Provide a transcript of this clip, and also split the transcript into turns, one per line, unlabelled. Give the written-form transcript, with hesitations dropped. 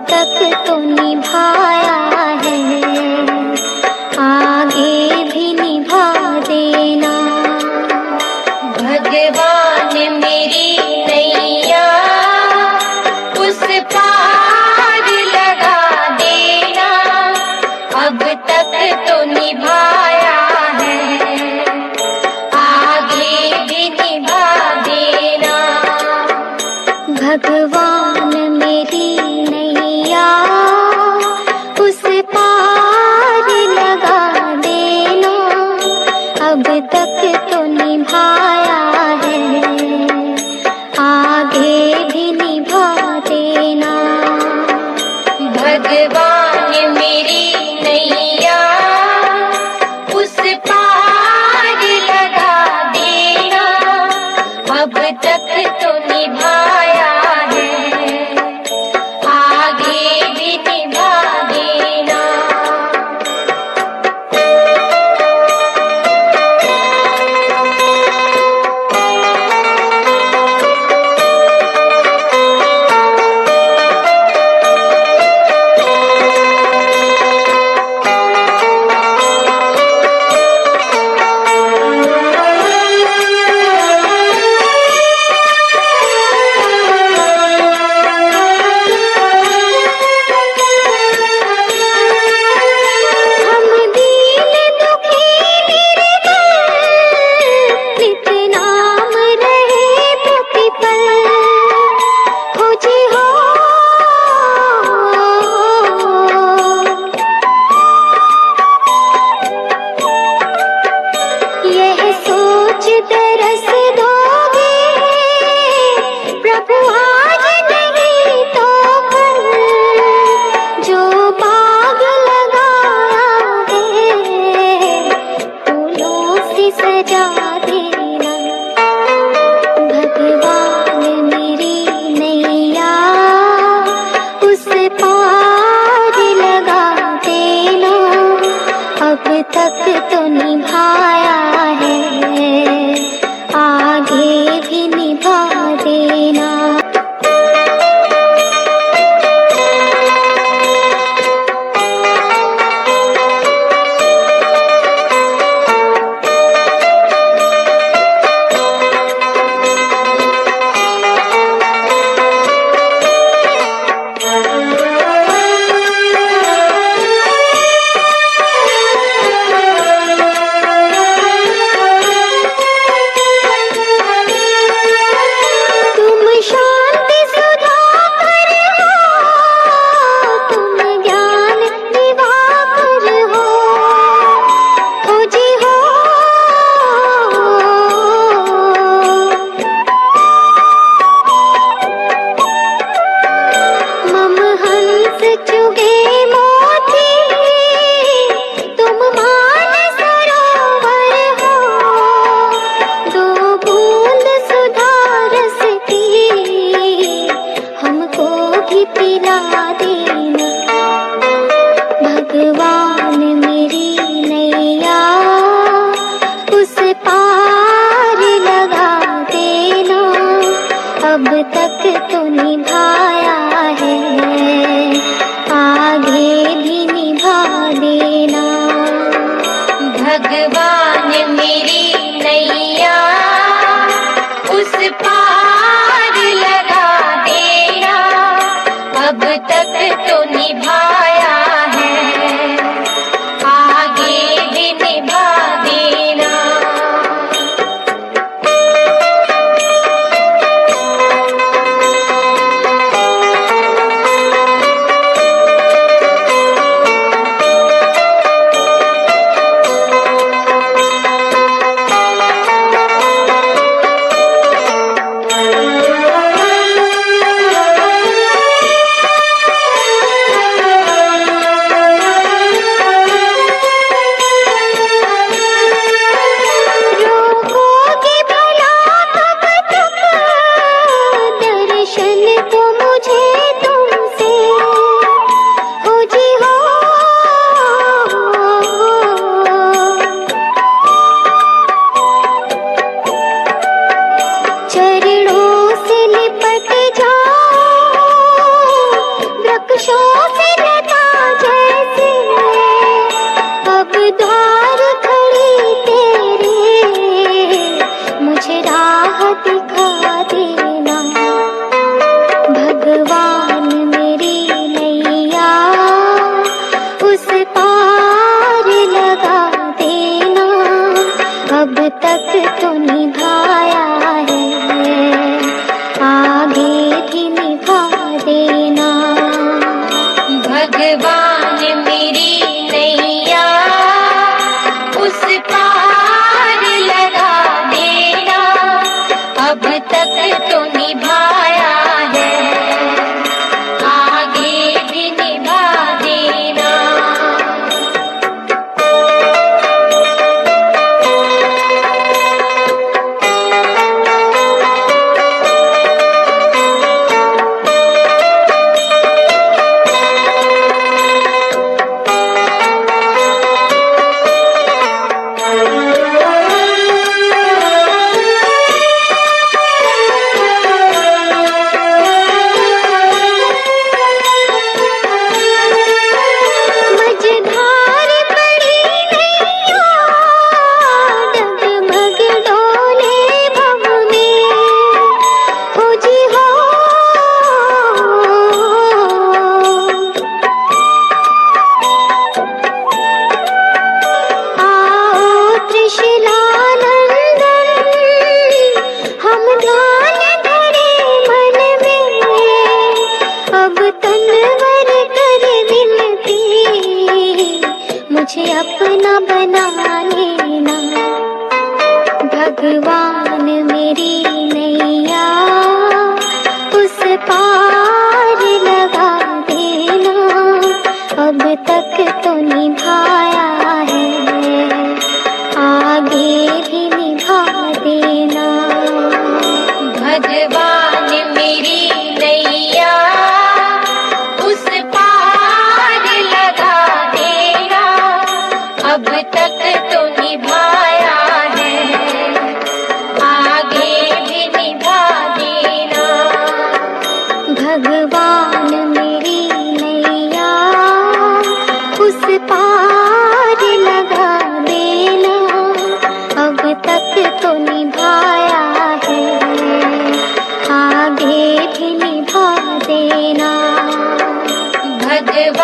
तक तो निभाया है, आगे भी निभा देना।
भगवान मेरी नैया उस पार लगा देना, अब तक तो निभाया है, आगे भी निभा देना।
भगवान मेरी नैया उस पार लगा देना, अब तक तो निभाया है, आगे भी निभा देना।
भगवान मेरी नैया उस पार लगा देना, अब तक तो निभाया है, आगे भी निभा देना।
तक तो निभाया है, आगे भी निभा देना। भगवान मेरी नैया उस पार लगा देना, अब तक तो निभाया है, आगे भी निभा देना।
भगवान मेरी नैया उस पार लगा देना, अब तक तो निभाया है, आगे भी निभा देना।
से लता जैसे अब द्वार खड़ी तेरे, मुझे राह दिखा देना। भगवान मेरी नैया उस पार लगा देना, अब तक तो निभाया है, आगे भी निभा देना।
भगवान मेरी नैया उस पार लगा देना, अब तक तो निभाया है, आगे भी निभा देना।
मझधार पड़ी नैया, डगमग डोले भव में, हो जी हो। आओ त्रिशूलानंदन, हम ध्यान धरे मन में, अब तनवर कर विनती, मुझे अपना बना लेना। भगवान मेरी नैया उस पार लगा देना, अब तक तो निभाया है, आगे भी निभा देना।
भगवान मेरी नैया उस पार लगा देना, अब तक तो निभाया है, आगे भी निभा देना।
भगवान मेरी नैया उस पार लगा देना, अब तक तो निभाया है, आगे भी निभा देना।
भगवान